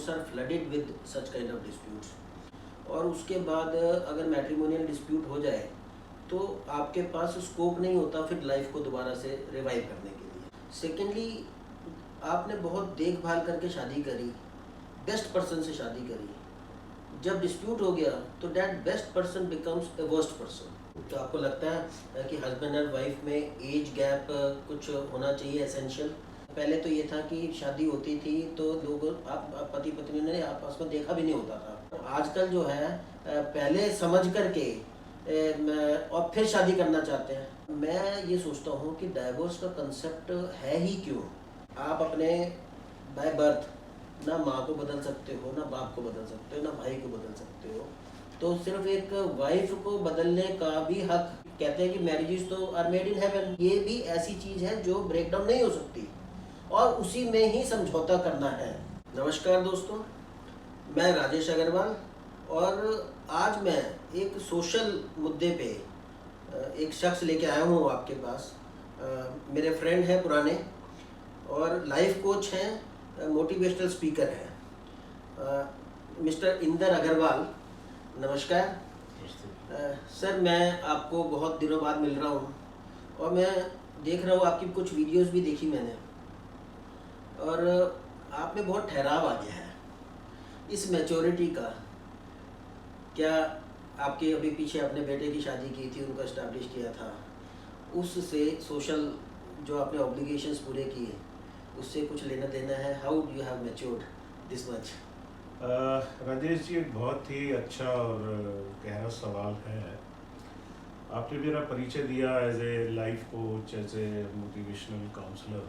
Courts are flooded with such kind of disputes. और उसके बाद अगर मैट्रिमोनियल डिस्प्यूट हो जाए तो आपके पास स्कोप नहीं होता फिर लाइफ को दोबारा से रिवाइव करने के लिए। सेकेंडली, आपने बहुत देखभाल करके शादी करी, बेस्ट पर्सन से शादी करी, जब डिस्प्यूट हो गया तो that best person becomes a worst person. तो आपको लगता है कि हस्बैंड एंड वाइफ में एज गैप कुछ होना चाहिए एसेंशियल? पहले तो ये था कि शादी होती थी तो लोग आप पति पत्नी ने आपस में देखा भी नहीं होता था। आजकल जो है पहले समझ करके और फिर शादी करना चाहते हैं। मैं ये सोचता हूँ कि डाइवोर्स का कंसेप्ट है ही क्यों? आप अपने बाय बर्थ ना माँ को बदल सकते हो, ना बाप को बदल सकते हो, ना भाई को बदल सकते हो। तो सिर्फ एक वाइफ को बदलने का भी हक, कहते हैं कि मैरिजेस तो आर मेड इन हेवन, ये भी ऐसी चीज़ है जो ब्रेक डाउन नहीं हो सकती और उसी में ही समझौता करना है। नमस्कार दोस्तों, मैं राजेश अग्रवाल और आज मैं एक सोशल मुद्दे पे एक शख्स लेके आया हूँ आपके पास। मेरे फ्रेंड हैं पुराने और लाइफ कोच हैं, मोटिवेशनल स्पीकर हैं, मिस्टर इंदर अग्रवाल। नमस्कार सर, मैं आपको बहुत दिनों बाद मिल रहा हूँ और मैं देख रहा हूँ आपकी कुछ वीडियोस भी देखी मैंने और आप में बहुत ठहराव आ गया है इस मैच्योरिटी का। क्या आपके अभी पीछे अपने बेटे की शादी की थी, उनको एस्टैब्लिश किया था, उससे सोशल जो आपने ऑब्लिगेशंस पूरे किए उससे कुछ लेना देना है? How do you have matured this much? Rajesh ji, एक बहुत ही अच्छा और गहरा सवाल है। आपने मेरा परिचय दिया as a life coach, as a motivational counsellor,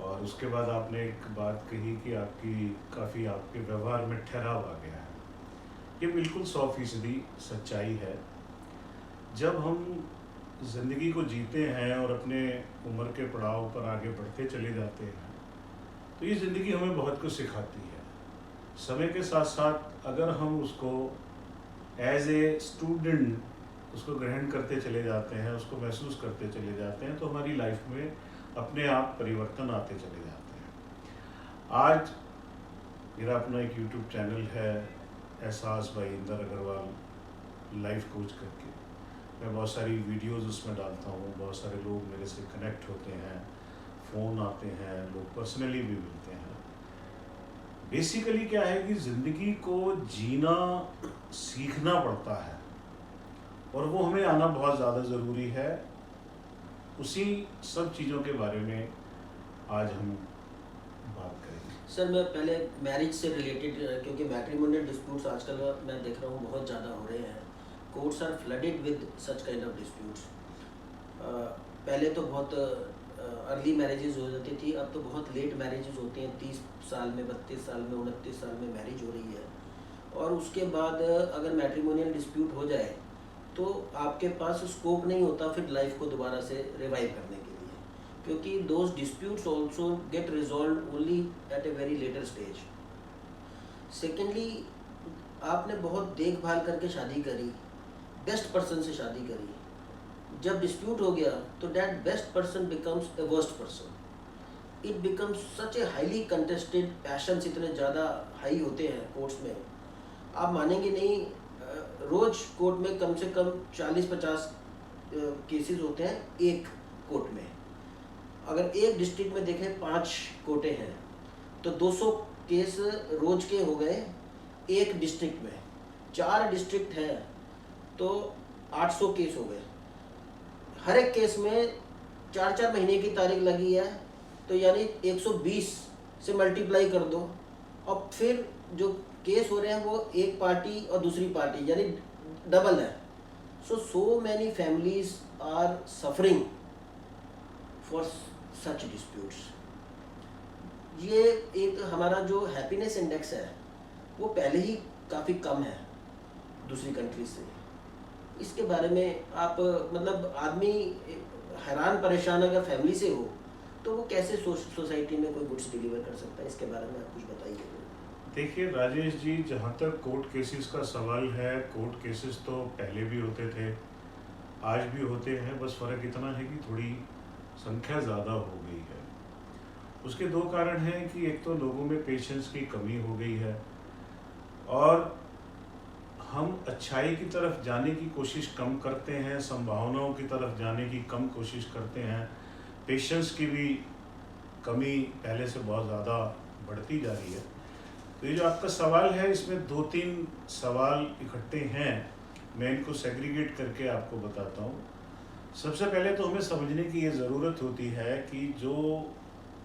और उसके बाद आपने एक बात कही कि काफ़ी आपके व्यवहार में ठहराव आ गया है। ये बिल्कुल 100% सच्चाई है। जब हम ज़िंदगी को जीते हैं और अपने उम्र के पड़ाव पर आगे बढ़ते चले जाते हैं तो ये ज़िंदगी हमें बहुत कुछ सिखाती है। समय के साथ साथ अगर हम उसको एज ए स्टूडेंट उसको ग्रहण करते चले जाते हैं, उसको महसूस करते चले जाते हैं, तो हमारी लाइफ में अपने आप परिवर्तन आते चले जाते हैं। आज मेरा अपना एक यूट्यूब चैनल है, Ehsaas by Inder Agarwal life coach करके। मैं बहुत सारी वीडियोस उसमें डालता हूँ, बहुत सारे लोग मेरे से कनेक्ट होते हैं, फ़ोन आते हैं, लोग पर्सनली भी मिलते हैं। बेसिकली क्या है कि ज़िंदगी को जीना सीखना पड़ता है और वो हमें आना बहुत ज़्यादा ज़रूरी है। उसी सब चीज़ों के बारे में आज हम बात करेंगे। सर, मैं पहले मैरिज से रिलेटेड, क्योंकि मैट्रिमोनियल डिस्प्यूट्स आजकल मैं देख रहा हूँ बहुत ज़्यादा हो रहे हैं। Courts are flooded with such kind of disputes. पहले तो बहुत अर्ली मैरिजेज हो जाती थी, अब तो बहुत लेट मैरिजेज होती हैं। 30 साल में, 32 साल में, 29 साल में मैरिज हो रही है। और उसके बाद अगर मैट्रिमोनियल डिस्प्यूट हो जाए तो आपके पास स्कोप नहीं होता फिर लाइफ को दोबारा से रिवाइव करने के लिए, क्योंकि those disputes also get resolve only at a very later stage. Secondly, आपने बहुत देखभाल करके शादी करी, बेस्ट पर्सन से शादी करी, जब डिस्प्यूट हो गया तो that best person becomes a worst person. It becomes such a highly contested, patience इतने ज़्यादा हाई होते हैं कोर्ट्स में, आप मानेंगे नहीं। रोज़ कोर्ट में कम से कम 40-50 केसेस होते हैं एक कोर्ट में। अगर एक डिस्ट्रिक्ट में देखें 5 कोर्टें हैं तो 200 केस रोज के हो गए एक डिस्ट्रिक्ट में। 4 डिस्ट्रिक्ट हैं तो 800 केस हो गए। हर एक केस में 4-4 महीने की तारीख लगी है, तो यानी 120 से मल्टीप्लाई कर दो। और फिर जो केस हो रहे हैं वो एक पार्टी और दूसरी पार्टी, यानी डबल है। So many families are suffering for such disputes. ये एक हमारा जो हैप्पीनेस इंडेक्स है वो पहले ही काफ़ी कम है दूसरी कंट्री से। इसके बारे में आप, मतलब आदमी हैरान परेशान अगर फैमिली से हो तो वो कैसे सोसाइटी में कोई गुड्स डिलीवर कर सकता है? इसके बारे में आप कुछ बताइए। देखिए राजेश जी, जहाँ तक कोर्ट केसेस का सवाल है, कोर्ट केसेस तो पहले भी होते थे, आज भी होते हैं। बस फ़र्क इतना है कि थोड़ी संख्या ज़्यादा हो गई है। उसके दो कारण हैं कि एक तो लोगों में पेशेंस की कमी हो गई है, और हम अच्छाई की तरफ जाने की कोशिश कम करते हैं, संभावनाओं की तरफ जाने की कम कोशिश करते हैं। पेशेंस की भी कमी पहले से बहुत ज़्यादा बढ़ती जा रही है। तो ये जो आपका सवाल है, इसमें 2-3 सवाल इकट्ठे हैं, मैं इनको सेग्रीगेट करके आपको बताता हूँ। सबसे पहले तो हमें समझने की ये ज़रूरत होती है कि जो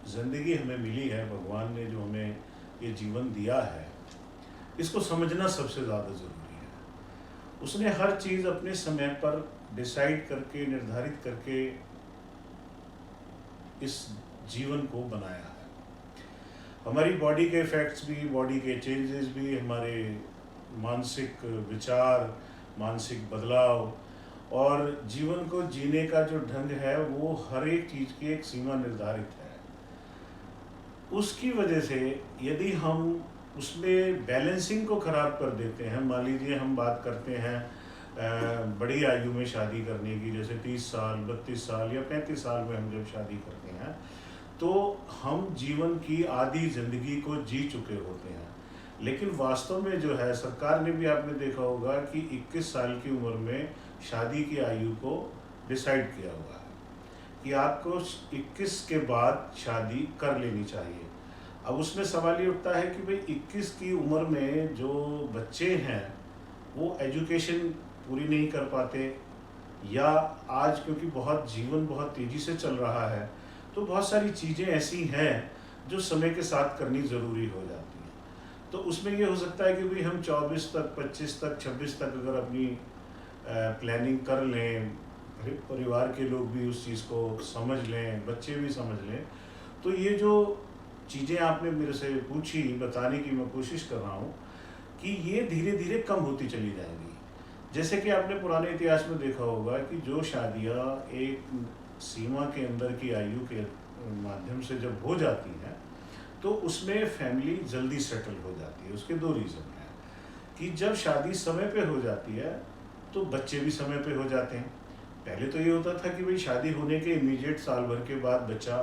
ज़िंदगी हमें मिली है, भगवान ने जो हमें ये जीवन दिया है, इसको समझना सबसे ज़्यादा ज़रूरी है। उसने हर चीज़ अपने समय पर डिसाइड करके, निर्धारित करके इस जीवन को बनाया है। हमारी बॉडी के इफ़ेक्ट्स भी, बॉडी के चेंजेस भी, हमारे मानसिक विचार, मानसिक बदलाव और जीवन को जीने का जो ढंग है, वो हर एक चीज़ की एक सीमा निर्धारित है। उसकी वजह से यदि हम उसमें बैलेंसिंग को ख़राब कर देते हैं, मान लीजिए हम बात करते हैं बड़ी आयु में शादी करने की, जैसे 30 साल, 32 साल या 35 साल में हम जब शादी करते हैं, तो हम जीवन की आधी ज़िंदगी को जी चुके होते हैं। लेकिन वास्तव में जो है, सरकार ने भी, आपने देखा होगा कि 21 साल की उम्र में शादी की आयु को डिसाइड किया हुआ है कि आपको 21 के बाद शादी कर लेनी चाहिए। अब उसमें सवाल ये उठता है कि भाई 21 की उम्र में जो बच्चे हैं वो एजुकेशन पूरी नहीं कर पाते, या आज क्योंकि जीवन बहुत तेज़ी से चल रहा है, तो बहुत सारी चीज़ें ऐसी हैं जो समय के साथ करनी ज़रूरी हो जाती हैं। तो उसमें ये हो सकता है कि भाई हम 24 तक, 25 तक, 26 तक अगर अपनी प्लानिंग कर लें, परिवार के लोग भी उस चीज़ को समझ लें, बच्चे भी समझ लें, तो ये जो चीज़ें आपने मेरे से पूछी, बताने की मैं कोशिश कर रहा हूँ कि ये धीरे धीरे कम होती चली जाएंगी। जैसे कि आपने पुराने इतिहास में देखा होगा कि जो शादियाँ एक सीमा के अंदर की आयु के माध्यम से जब हो जाती हैं, तो उसमें फैमिली जल्दी सेटल हो जाती है। उसके दो रीज़न हैं कि जब शादी समय पे हो जाती है तो बच्चे भी समय पे हो जाते हैं। पहले तो ये होता था कि भाई शादी होने के इमीडिएट साल भर के बाद बच्चा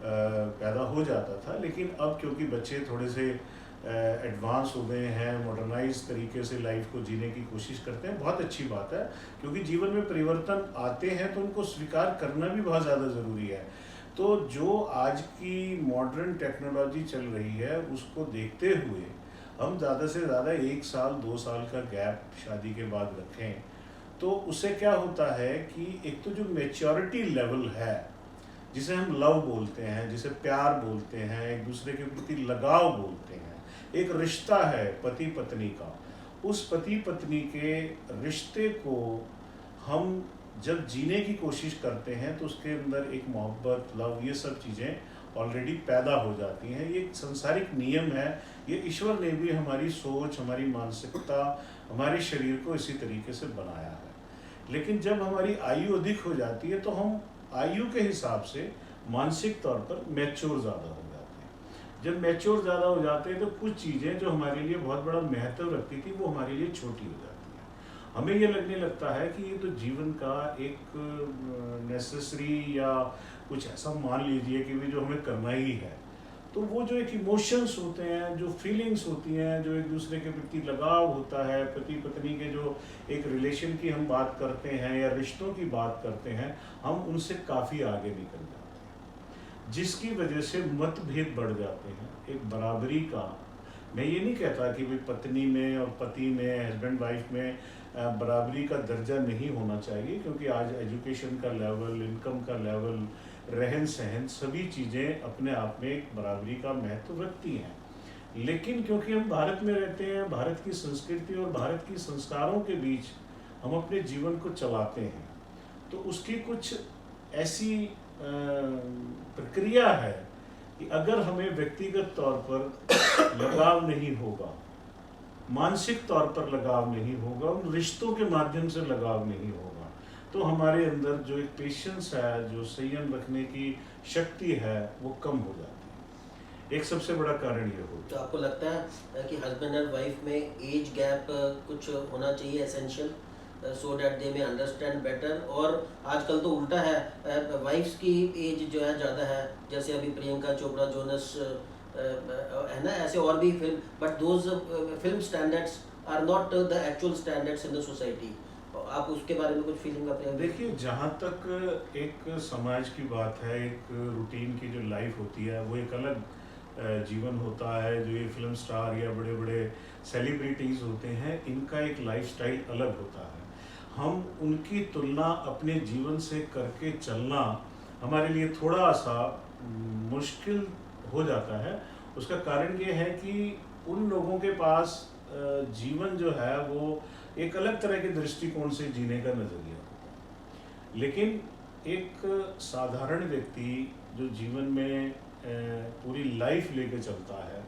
पैदा हो जाता था, लेकिन अब क्योंकि बच्चे थोड़े से एडवांस हो गए हैं, मॉडर्नाइज तरीके से लाइफ को जीने की कोशिश करते हैं, बहुत अच्छी बात है, क्योंकि जीवन में परिवर्तन आते हैं तो उनको स्वीकार करना भी बहुत ज़्यादा ज़रूरी है। तो जो आज की मॉडर्न टेक्नोलॉजी चल रही है, उसको देखते हुए हम ज़्यादा से ज़्यादा 1 साल 2 साल का गैप शादी के बाद रखें, तो उससे क्या होता है कि एक तो जो मैच्योरिटी लेवल है, जिसे हम लव बोलते हैं, जिसे प्यार बोलते हैं, एक दूसरे के प्रति लगाव बोलते हैं, एक रिश्ता है पति पत्नी का, उस पति पत्नी के रिश्ते को हम जब जीने की कोशिश करते हैं तो उसके अंदर एक मोहब्बत, लव, ये सब चीज़ें ऑलरेडी पैदा हो जाती हैं। ये एक संसारिक नियम है, ये ईश्वर ने भी हमारी सोच, हमारी मानसिकता, हमारे शरीर को इसी तरीके से बनाया है। लेकिन जब हमारी आयु अधिक हो जाती है तो हम आयु के हिसाब से मानसिक तौर पर मैच्योर ज़्यादा हो जाते हैं। जब मैच्योर ज़्यादा हो जाते हैं तो कुछ चीज़ें जो हमारे लिए बहुत बड़ा महत्व रखती थी, वो हमारे लिए छोटी हो जाती हैं। हमें ये लगने लगता है कि ये तो जीवन का एक नेसेसरी या कुछ ऐसा मान लीजिए कि भी जो हमें करना ही है। तो वो जो एक इमोशंस होते हैं, जो फीलिंग्स होती हैं, जो एक दूसरे के प्रति लगाव होता है, पति पत्नी के जो एक रिलेशन की हम बात करते हैं या रिश्तों की बात करते हैं, हम उनसे काफ़ी आगे निकल जाते हैं, जिसकी वजह से मतभेद बढ़ जाते हैं। एक बराबरी का, मैं ये नहीं कहता कि भाई पत्नी में और पति में, हस्बैंड वाइफ में बराबरी का दर्जा नहीं होना चाहिए, क्योंकि आज एजुकेशन का लेवल, इनकम का लेवल, रहन सहन, सभी चीज़ें अपने आप में एक बराबरी का महत्व रखती हैं। लेकिन क्योंकि हम भारत में रहते हैं, भारत की संस्कृति और भारत की संस्कारों के बीच हम अपने जीवन को चलाते हैं, तो उसकी कुछ ऐसी प्रक्रिया है कि अगर हमें व्यक्तिगत तौर पर लगाव नहीं होगा, मानसिक तौर पर लगाव नहीं होगा, उन रिश्तों के माध्यम से लगाव नहीं होगा, तो हमारे अंदर जो एक पेशेंस है, जो संयम रखने की शक्ति है, वो कम हो जाती है। एक सबसे बड़ा कारण ये हो। तो आपको लगता है कि हस्बैंड और वाइफ में एज गैप कुछ होना चाहिए एसेंशियल, सो दैट दे में अंडरस्टैंड बेटर। और आजकल तो उल्टा है, वाइफ्स की एज जो है ज़्यादा है, जैसे अभी प्रियंका चोपड़ा, जोनस है ना, ऐसे और भी film, but those film standards are not the actual standards in the society. आप उसके बारे में कुछ फीलिंग अपने? देखिए, जहाँ तक एक समाज की बात है, एक रूटीन की जो लाइफ होती है वो एक अलग जीवन होता है। जो ये फिल्म स्टार या बड़े बड़े सेलिब्रिटीज़ होते हैं, इनका एक लाइफस्टाइल अलग होता है। हम उनकी तुलना अपने जीवन से करके चलना हमारे लिए थोड़ा सा मुश्किल हो जाता है। उसका कारण ये है कि उन लोगों के पास जीवन जो है वो एक अलग तरह के दृष्टिकोण से जीने का नज़रिया होता है। लेकिन एक साधारण व्यक्ति जो जीवन में पूरी लाइफ लेके चलता है,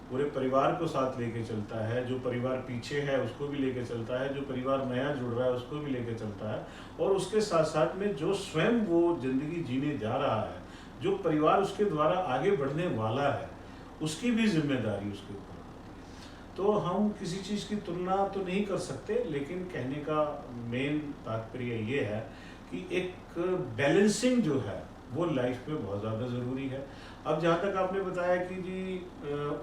पूरे परिवार को साथ लेके चलता है, जो परिवार पीछे है उसको भी लेके चलता है, जो परिवार नया जुड़ रहा है उसको भी लेके चलता है, और उसके साथ साथ में जो स्वयं वो ज़िंदगी जीने जा रहा है, जो परिवार उसके द्वारा आगे बढ़ने वाला है, उसकी भी जिम्मेदारी उसके ऊपर। तो हम किसी चीज़ की तुलना तो नहीं कर सकते, लेकिन कहने का मेन तात्पर्य ये है कि एक बैलेंसिंग जो है वो लाइफ में बहुत ज़्यादा ज़रूरी है। अब जहाँ तक आपने बताया कि जी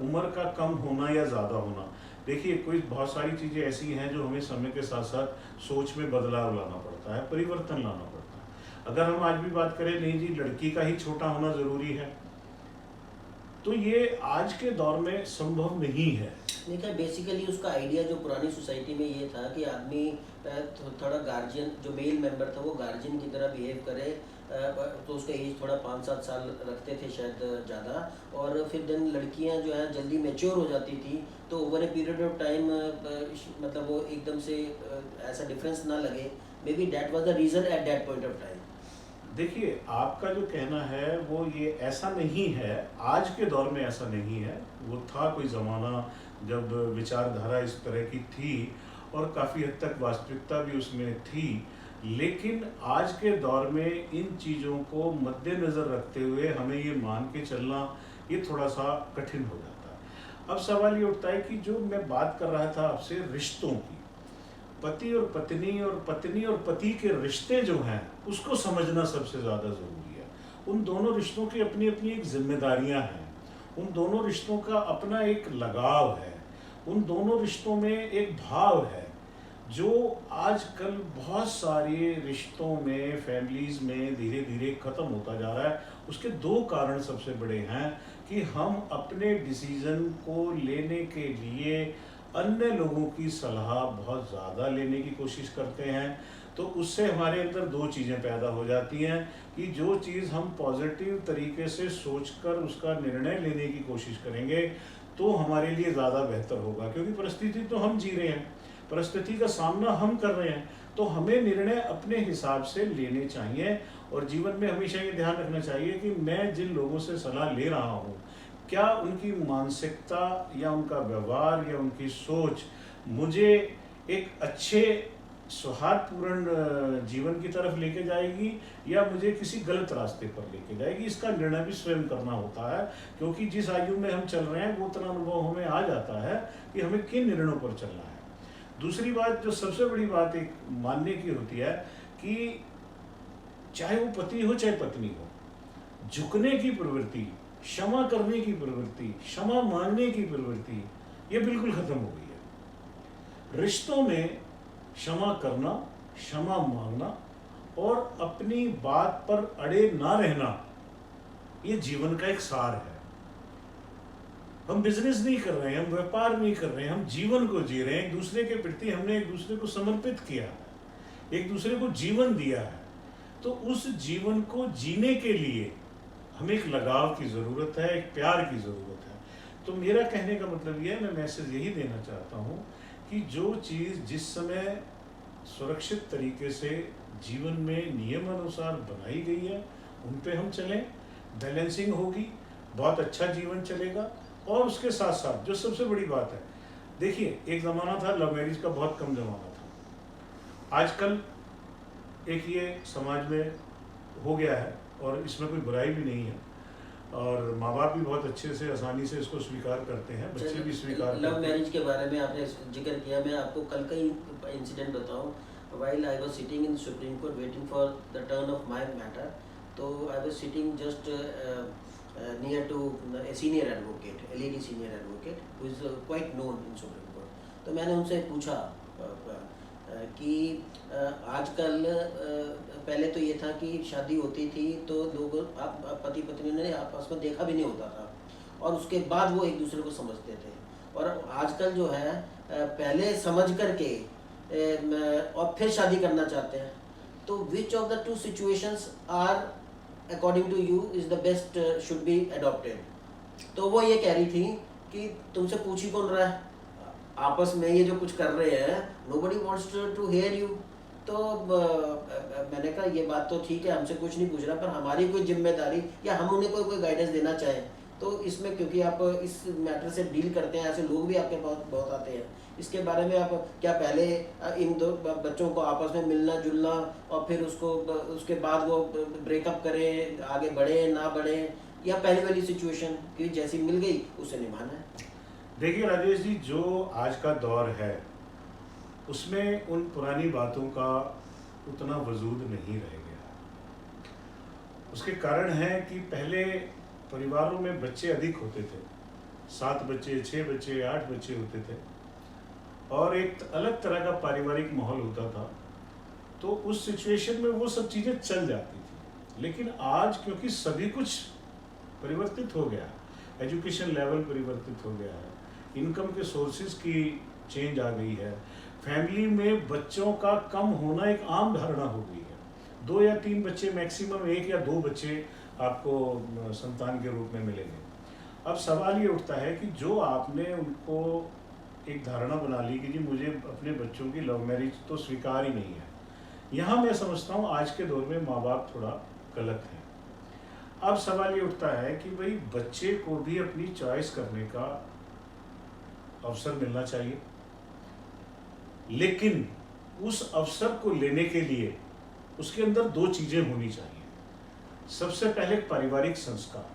उम्र का कम होना या ज़्यादा होना, देखिए कोई बहुत सारी चीज़ें ऐसी हैं जो हमें समय के साथ साथ सोच में बदलाव लाना पड़ता है, परिवर्तन लाना पड़ता है। अगर हम आज भी बात करें नहीं जी लड़की का ही छोटा होना ज़रूरी है, तो ये आज के दौर में संभव नहीं है। देखा, बेसिकली उसका आइडिया जो पुरानी सोसाइटी में ये था कि आदमी थोड़ा गार्जियन, जो मेल मेंबर था वो गार्जियन की तरह बिहेव करे, तो उसका एज थोड़ा 5-7 साल रखते थे शायद ज़्यादा, और फिर देन लड़कियां जो है जल्दी मैच्योर हो जाती थी, तो over a period of time मतलब वो एकदम से ऐसा डिफरेंस ना लगे। May be that was the reason at that point of time. देखिए, आपका जो कहना है वो ये ऐसा नहीं है, आज के दौर में ऐसा नहीं है। वो था कोई ज़माना जब विचारधारा इस तरह की थी और काफ़ी हद तक वास्तविकता भी उसमें थी, लेकिन आज के दौर में इन चीज़ों को मद्देनज़र रखते हुए हमें ये मान के चलना ये थोड़ा सा कठिन हो जाता है। अब सवाल ये उठता है कि जो मैं बात कर रहा था आपसे रिश्तों की, पति और पत्नी और पति के रिश्ते जो हैं उसको समझना सबसे ज़्यादा ज़रूरी है। उन दोनों रिश्तों की अपनी अपनी एक जिम्मेदारियां हैं, उन दोनों रिश्तों का अपना एक लगाव है, उन दोनों रिश्तों में एक भाव है जो आजकल बहुत सारे रिश्तों में, फैमिलीज़ में धीरे धीरे ख़त्म होता जा रहा है। उसके दो कारण सबसे बड़े हैं कि हम अपने डिसीज़न को लेने के लिए अन्य लोगों की सलाह बहुत ज़्यादा लेने की कोशिश करते हैं। तो उससे हमारे अंदर दो चीज़ें पैदा हो जाती हैं कि जो चीज़ हम पॉजिटिव तरीके से सोचकर उसका निर्णय लेने की कोशिश करेंगे तो हमारे लिए ज़्यादा बेहतर होगा, क्योंकि परिस्थिति तो हम जी रहे हैं, परिस्थिति का सामना हम कर रहे हैं, तो हमें निर्णय अपने हिसाब से लेने चाहिए। और जीवन में हमेशा ये ध्यान रखना चाहिए कि मैं जिन लोगों से सलाह ले रहा हूँ, क्या उनकी मानसिकता या उनका व्यवहार या उनकी सोच मुझे एक अच्छे सौहार्दपूर्ण जीवन की तरफ लेके जाएगी या मुझे किसी गलत रास्ते पर लेके जाएगी। इसका निर्णय भी स्वयं करना होता है, क्योंकि जिस आयु में हम चल रहे हैं वो उतना अनुभव हमें आ जाता है कि हमें किन निर्णयों पर चलना है। दूसरी बात, जो सबसे बड़ी बात एक मानने की होती है कि चाहे वो पति हो चाहे पत्नी हो, झुकने की प्रवृत्ति, क्षमा करने की प्रवृत्ति, क्षमा मांगने की प्रवृत्ति, ये बिल्कुल खत्म हो गई है। रिश्तों में क्षमा करना, क्षमा मांगना और अपनी बात पर अड़े ना रहना, ये जीवन का एक सार है। हम बिजनेस नहीं कर रहे हैं, हम व्यापार नहीं कर रहे हैं, हम जीवन को जी रहे हैं। एक दूसरे के प्रति हमने एक दूसरे को समर्पित किया है, एक दूसरे को जीवन दिया है, तो उस जीवन को जीने के लिए हमें एक लगाव की ज़रूरत है, एक प्यार की ज़रूरत है। तो मेरा कहने का मतलब ये है, मैं मैसेज यही देना चाहता हूँ कि जो चीज़ जिस समय सुरक्षित तरीके से जीवन में नियम अनुसार बनाई गई है उन पे हम चलें, बैलेंसिंग होगी, बहुत अच्छा जीवन चलेगा। और उसके साथ साथ जो सबसे बड़ी बात है, देखिए एक ज़माना था लव मैरिज का, बहुत कम ज़माना था। आजकल एक ये समाज में हो गया है और इसमें कोई बुराई भी नहीं है, और माँ बाप भी बहुत अच्छे से आसानी से इसको स्वीकार करते हैं, बच्चे भी स्वीकार करते हैं। लव मैरिज के बारे में आपने जिक्र किया, मैं आपको कल का ही इंसिडेंट बताऊं। while I was sitting in Supreme Court waiting for the turn of my matter, तो I was sitting just near to a senior advocate, LED senior advocate, who is quite known in Supreme Court. तो मैंने उनसे पूछा कि आजकल पहले तो ये था कि शादी होती थी तो लोग पति पत्नी ने आपस में देखा भी नहीं होता था और उसके बाद वो एक दूसरे को समझते थे, और आजकल जो है पहले समझ करके और फिर शादी करना चाहते हैं। तो which of the two situations are according to you is the best should be adopted? तो वो ये कह रही थी कि तुमसे पूछ ही कौन रहा है, आपस में ये जो कुछ कर रहे हैं, nobody wants to hear you. तो मैंने कहा ये बात तो ठीक है, हमसे कुछ नहीं पूछ रहा, पर हमारी कोई जिम्मेदारी या हम उन्हें कोई गाइडेंस देना चाहें तो इसमें, क्योंकि आप इस मैटर से डील करते हैं, ऐसे लोग भी आपके पास बहुत आते हैं, इसके बारे में आप क्या पहले इन दो बच्चों को आपस में मिलना जुलना और फिर उसके बाद वो ब्रेकअप करें, आगे बढ़े ना बढ़े, या पहली वाली सिचुएशन कि जैसी मिल गई उसे निभाना है? देखिए राजेश जी, जो आज का दौर है उसमें उन पुरानी बातों का उतना वजूद नहीं रह गया। उसके कारण है कि पहले परिवारों में बच्चे अधिक होते थे, 7 बच्चे, 6 बच्चे, 8 बच्चे होते थे और एक अलग तरह का पारिवारिक माहौल होता था। तो उस सिचुएशन में वो सब चीज़ें चल जाती थी। लेकिन आज क्योंकि सभी कुछ परिवर्तित हो गया, एजुकेशन लेवल परिवर्तित हो गया है, इनकम के सोर्सेज की चेंज आ गई है, फैमिली में बच्चों का कम होना एक आम धारणा हो गई है। 2 या 3 बच्चे मैक्सिमम, 1 या 2 बच्चे आपको संतान के रूप में मिलेंगे। अब सवाल ये उठता है कि जो आपने उनको एक धारणा बना ली कि जी मुझे अपने बच्चों की लव मैरिज तो स्वीकार ही नहीं है, यहाँ मैं समझता हूँ आज के दौर में माँ बाप थोड़ा गलत हैं। अब सवाल ये उठता है कि भाई बच्चे को भी अपनी चॉइस करने का अवसर मिलना चाहिए, लेकिन उस अवसर को लेने के लिए उसके अंदर 2 चीजें होनी चाहिए। सबसे पहले पारिवारिक संस्कार,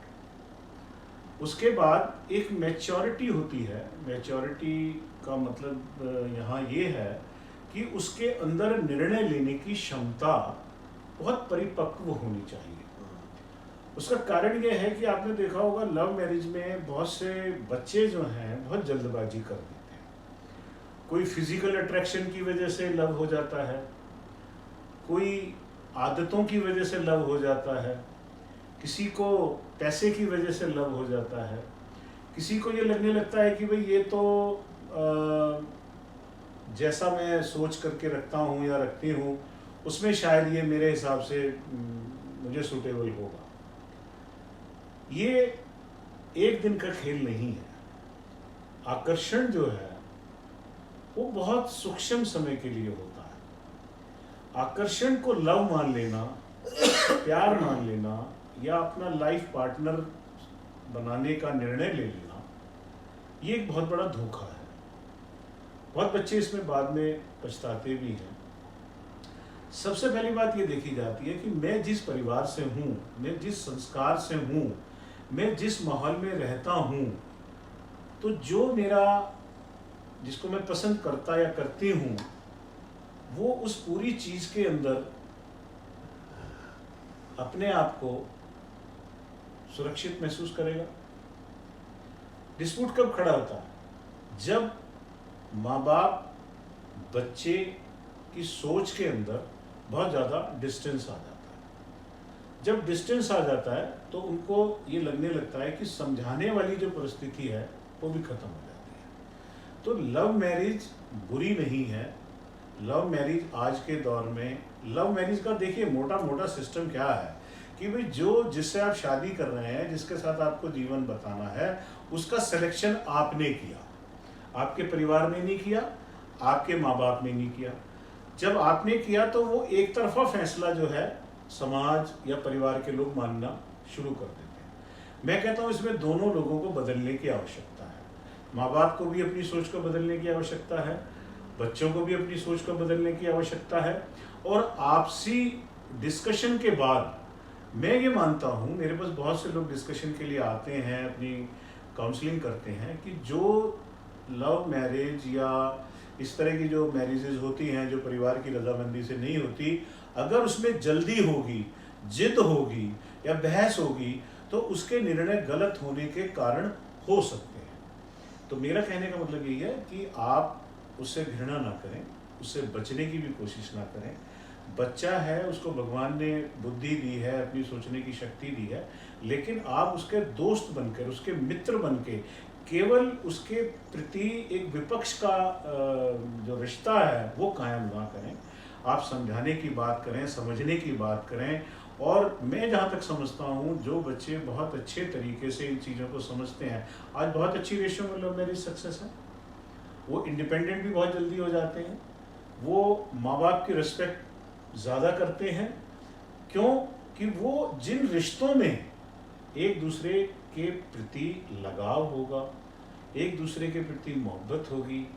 उसके बाद एक मैच्योरिटी होती है। मैच्योरिटी का मतलब यहाँ ये है कि उसके अंदर निर्णय लेने की क्षमता बहुत परिपक्व होनी चाहिए। उसका कारण ये है कि आपने देखा होगा लव मैरिज में बहुत से बच्चे जो हैं बहुत जल्दबाजी कर देते हैं। कोई फिजिकल अट्रैक्शन की वजह से लव हो जाता है, कोई आदतों की वजह से लव हो जाता है, किसी को पैसे की वजह से लव हो जाता है, किसी को ये लगने लगता है कि भाई ये तो जैसा मैं सोच करके रखता हूँ या रखती हूँ उसमें शायद ये मेरे हिसाब से मुझे सूटेबल होगा। ये एक दिन का खेल नहीं है। आकर्षण जो है वो बहुत सूक्ष्म समय के लिए होता है। आकर्षण को लव मान लेना, प्यार मान लेना या अपना लाइफ पार्टनर बनाने का निर्णय ले लेना, ये एक बहुत बड़ा धोखा है। बहुत बच्चे इसमें बाद में पछताते भी हैं। सबसे पहली बात ये देखी जाती है कि मैं जिस परिवार से हूँ, मैं जिस संस्कार से हूँ, मैं जिस माहौल में रहता हूँ, तो जो मेरा जिसको मैं पसंद करता या करती हूँ वो उस पूरी चीज के अंदर अपने आप को सुरक्षित महसूस करेगा। डिस्प्यूट कब खड़ा होता है? जब माँ बाप बच्चे की सोच के अंदर बहुत ज़्यादा डिस्टेंस आ जाता है। जब डिस्टेंस आ जाता है तो उनको ये लगने लगता है कि समझाने वाली जो परिस्थिति है वो भी खत्म हो जाती है। तो लव मैरिज बुरी नहीं है। लव मैरिज आज के दौर में, लव मैरिज का देखिए मोटा मोटा सिस्टम क्या है कि भाई जो जिससे आप शादी कर रहे हैं, जिसके साथ आपको जीवन बताना है, उसका सिलेक्शन आपने किया, आपके परिवार ने नहीं किया, आपके माँ बाप ने नहीं किया। जब आपने किया तो वो एक तरफा फैसला जो है समाज या परिवार के लोग मानना शुरू कर देते हैं। मैं कहता हूँ इसमें दोनों लोगों को बदलने की आवश्यकता है। माँ बाप को भी अपनी सोच को बदलने की आवश्यकता है, बच्चों को भी अपनी सोच को बदलने की आवश्यकता है। और आपसी डिस्कशन के बाद मैं ये मानता हूँ, मेरे पास बहुत से लोग डिस्कशन के लिए आते हैं, अपनी काउंसलिंग करते हैं, कि जो लव मैरिज या इस तरह की जो मैरिजेज होती हैं जो परिवार की रजामंदी से नहीं होती, अगर उसमें जल्दी होगी, जिद होगी या बहस होगी तो उसके निर्णय गलत होने के कारण हो सकते हैं। तो मेरा कहने का मतलब यही है कि आप उससे घृणा ना करें, उससे बचने की भी कोशिश ना करें। बच्चा है, उसको भगवान ने बुद्धि दी है, अपनी सोचने की शक्ति दी है, लेकिन आप उसके दोस्त बनकर, उसके मित्र बनके केवल उसके प्रति एक विपक्ष का जो रिश्ता है वो कायम ना करें। आप समझाने की बात करें, समझने की बात करें। और मैं जहाँ तक समझता हूँ, जो बच्चे बहुत अच्छे तरीके से इन चीज़ों को समझते हैं, आज बहुत अच्छी रेशियो में लव मैरिज सक्सेस है। वो इंडिपेंडेंट भी बहुत जल्दी हो जाते हैं, वो माँ बाप की रिस्पेक्ट ज़्यादा करते हैं। क्यों? कि वो जिन रिश्तों में एक दूसरे के प्रति लगाव होगा, एक दूसरे के प्रति मोहब्बत होगी,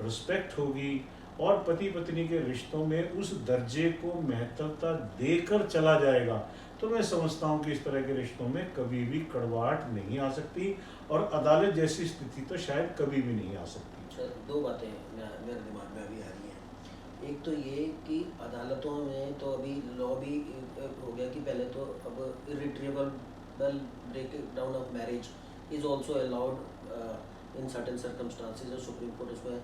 रिस्पेक्ट होगी, और पति पत्नी के रिश्तों में उस दर्जे को महत्वता देकर चला जाएगा, तो मैं समझता हूँ कि इस तरह के रिश्तों में कभी भी कड़वाहट नहीं आ सकती, और अदालत जैसी स्थिति तो शायद कभी भी नहीं आ सकती। दो बातें मेरे दिमाग में अभी आ रही हैं। एक तो ये कि अदालतों में तो अभी लॉ भी हो गया कि पहले तो अब irretrievable break down of marriage is also allowed in certain circumstances, और सुप्रीम कोर्ट उसमें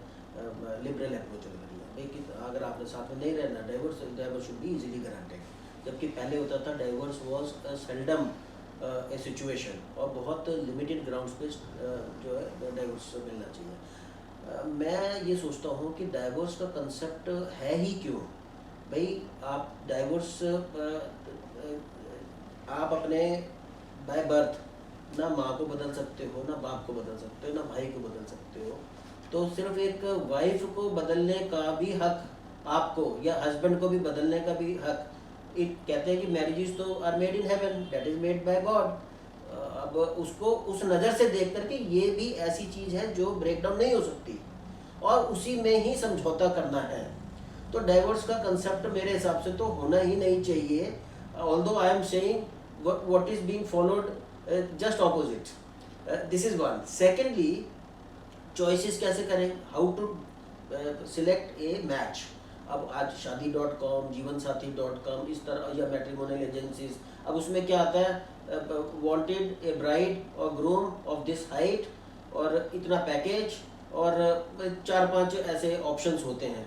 लिबरल अप्रोच ले रही है। लेकिन अगर आपने साथ में नहीं रहना, diverse should be easily granted, जबकि पहले होता था diverse was seldom A situation, और बहुत लिमिटेड ग्राउंड्स पे जो है डाइवर्स मिलना चाहिए। मैं ये सोचता हूँ कि डाइवोर्स का कंसेप्ट है ही क्यों भाई। आप डाइवोर्स आप अपने बाय बर्थ ना माँ को बदल सकते हो, ना बाप को बदल सकते हो, ना भाई को बदल सकते हो। तो सिर्फ एक वाइफ को बदलने का भी हक आपको, या हस्बैंड को भी बदलने का भी हक, एक कहते हैं कि मैरिजेस तो are made in heaven, that is made by God. अब उसको उस नज़र से देख करके ये भी ऐसी चीज़ है जो ब्रेक डाउन नहीं हो सकती, और उसी में ही समझौता करना है। तो डाइवोर्स का कंसेप्ट मेरे हिसाब से तो होना ही नहीं चाहिए, although I am saying what is being followed just opposite. This is one. Secondly, choices कैसे करें, how to select a match. अब आज शादी.com, जीवनसाथी.com, इस तरह, या मैट्रिमोनियल एजेंसीज, अब उसमें क्या आता है, वांटेड ए ब्राइड और ग्रूम ऑफ दिस हाइट, और इतना पैकेज, और 4-5 ऐसे ऑप्शंस होते हैं।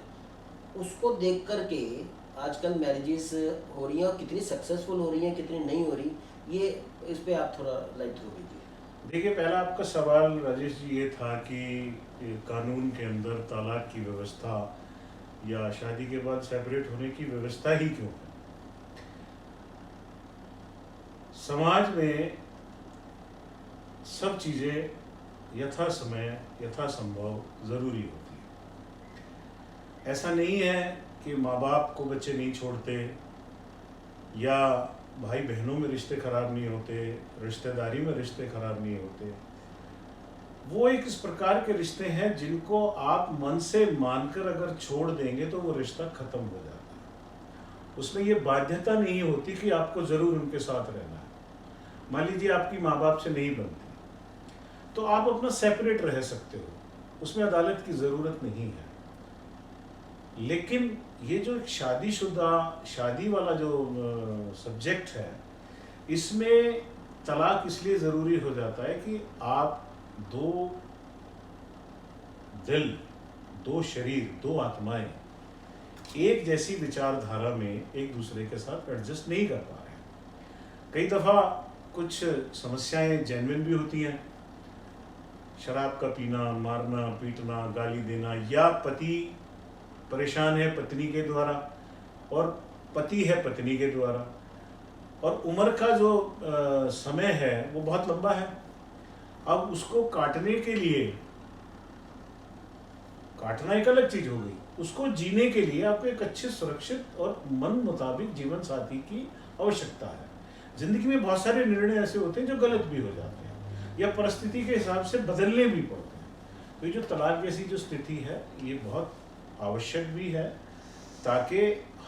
उसको देख कर के आजकल मैरिजेस हो रही हैं, और कितनी सक्सेसफुल हो रही हैं, कितनी नहीं हो रही, ये इस पे आप थोड़ा लाइट थ्रो कीजिए। देखिए, पहला आपका सवाल राजेश जी ये था कि कानून के अंदर तलाक की व्यवस्था या शादी के बाद सेपरेट होने की व्यवस्था ही क्यों है। समाज में सब चीज़ें यथा समय, यथा संभव ज़रूरी होती है। ऐसा नहीं है कि माँ बाप को बच्चे नहीं छोड़ते, या भाई बहनों में रिश्ते खराब नहीं होते, रिश्तेदारी में रिश्ते खराब नहीं होते। वो एक इस प्रकार के रिश्ते हैं जिनको आप मन से मानकर अगर छोड़ देंगे तो वो रिश्ता खत्म हो जाता है। उसमें ये बाध्यता नहीं होती कि आपको ज़रूर उनके साथ रहना है। मान लीजिए आपकी माँ बाप से नहीं बनती, तो आप अपना सेपरेट रह सकते हो, उसमें अदालत की ज़रूरत नहीं है। लेकिन ये जो शादीशुदा, शादी वाला जो सब्जेक्ट है, इसमें तलाक इसलिए ज़रूरी हो जाता है कि आप दो दिल, दो शरीर, दो आत्माएं एक जैसी विचारधारा में एक दूसरे के साथ एडजस्ट नहीं कर पा रहे हैं। कई दफ़ा कुछ समस्याएं जेन्युइन भी होती हैं, शराब का पीना, मारना पीटना, गाली देना, या पति परेशान है पत्नी के द्वारा और पति है पत्नी के द्वारा, और उम्र का जो समय है वो बहुत लंबा है। अब उसको काटने के लिए, काटना एक अलग चीज हो गई, उसको जीने के लिए आपको एक अच्छे सुरक्षित और मन मुताबिक जीवन साथी की आवश्यकता है। जिंदगी में बहुत सारे निर्णय ऐसे होते हैं जो गलत भी हो जाते हैं या परिस्थिति के हिसाब से बदलने भी पड़ते हैं। तो ये जो तलाक जैसी जो स्थिति है, ये बहुत आवश्यक भी है ताकि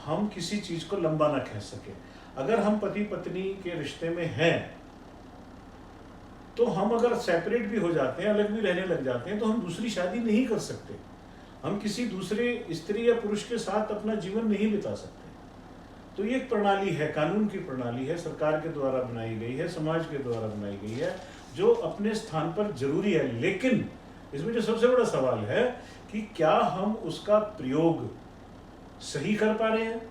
हम किसी चीज को लंबा ना खींच सके। अगर हम पति पत्नी के रिश्ते में हैं तो हम अगर सेपरेट भी हो जाते हैं, अलग भी रहने लग जाते हैं, तो हम दूसरी शादी नहीं कर सकते, हम किसी दूसरे स्त्री या पुरुष के साथ अपना जीवन नहीं बिता सकते। तो ये एक प्रणाली है, कानून की प्रणाली है, सरकार के द्वारा बनाई गई है, समाज के द्वारा बनाई गई है, जो अपने स्थान पर जरूरी है। लेकिन इसमें जो सबसे बड़ा सवाल है कि क्या हम उसका प्रयोग सही कर पा रहे हैं।